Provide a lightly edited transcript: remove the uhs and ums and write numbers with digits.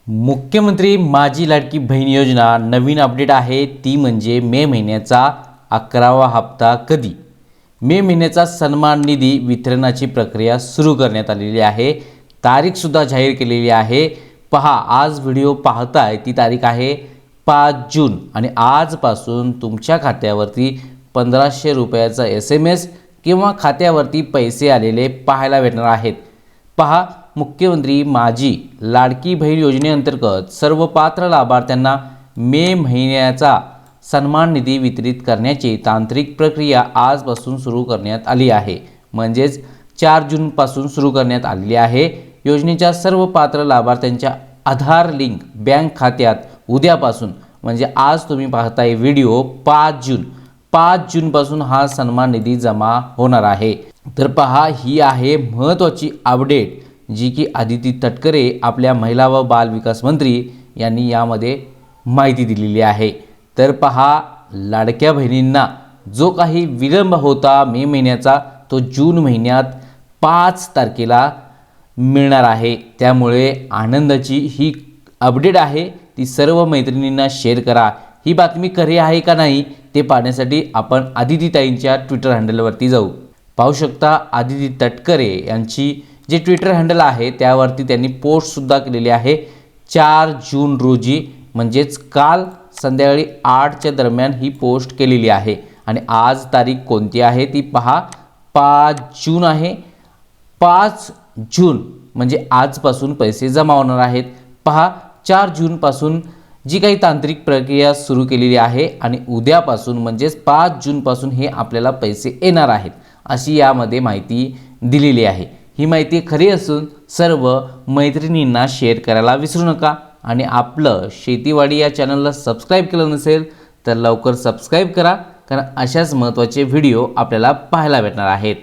मुख्यमंत्री माझी लाडकी बहीण योजना नवीन अपडेट आहे ती म्हणजे मे महिन्याचा 11वा हप्ता कधी। मे महिन्याचा सन्मान निधी वितरणाची प्रक्रिया सुरू करण्यात आलेली आहे। तारीख सुद्धा जाहीर केलेली आहे। पहा, आज व्हिडिओ पाहताय ती तारीख आहे 5 जून आणि आजपासून तुमच्या खात्यावरती 1500 रुपयाचा SMS किंवा खात्यावरती पैसे आलेले पाहायला भेटणार आहेत। पहा, मुख्यमंत्री माझी लाडकी बहीण योजनेअंतर्गत सर्व पात्र लाभार्थ्यांना मे महिन्याचा सन्मान निधी वितरित करण्याची तांत्रिक प्रक्रिया आजपासून सुरू करण्यात आली आहे। म्हणजेच 4 जून पासून सुरू करण्यात आलेली आहे। योजनेच्या सर्व पात्र लाभार्थ्यांच्या आधार लिंक बँक खात्यात उद्यापासून म्हणजे आज तुम्ही पाहताय व्हिडिओ 5 जून पासून हा सन्मान निधी जमा होणार आहे। तर पहा, ही आहे महत्त्वाची अपडेट जी की आदिती तटकरे आपल्या महिला व बाल विकास मंत्री यांनी यामध्ये माहिती दिलेली आहे। तर पहा, लाडक्या बहिणींना जो काही विलंब होता मे महिन्याचा तो जून महिन्यात 5 तारखेला मिळणार आहे। त्यामुळे आनंदाची ही अपडेट आहे, ती सर्व मैत्रिणींना शेअर करा। ही बातमी खरी आहे का नाही ते पाहण्यासाठी आपण आदिती ताईंच्या ट्विटर हँडलवरती जाऊ। पाहू शकता, आदिती तटकरे यांची जे ट्विटर हँडल आहे त्यावरती त्यांनी पोस्ट सुद्धा केलेली आहे 4 जून रोजी, म्हणजेच काल संध्याकाळी 8च्या दरम्यान ही पोस्ट केलेली आहे। आणि आज तारीख कोणती आहे ती पहा, 5 जून आहे। 5 जून म्हणजे आजपासून पैसे जमा होणार आहेत। पहा, 4 जून पासून जी काही तांत्रिक प्रक्रिया सुरू केलेली आहे आणि उद्यापासून म्हणजेच 5 जून पासून हे आपल्याला पैसे येणार आहेत अशी यामध्ये माहिती दिलेली आहे। ही माहिती खरी असून सर्व मैत्रिणींना शेअर करायला विसरू नका। आणि आपलं शेतीवाडी या चॅनलला सबस्क्राईब केलं नसेल तर लवकर सबस्क्राईब करा, कारण अशाच महत्त्वाचे व्हिडिओ आपल्याला पाहायला भेटणार आहेत।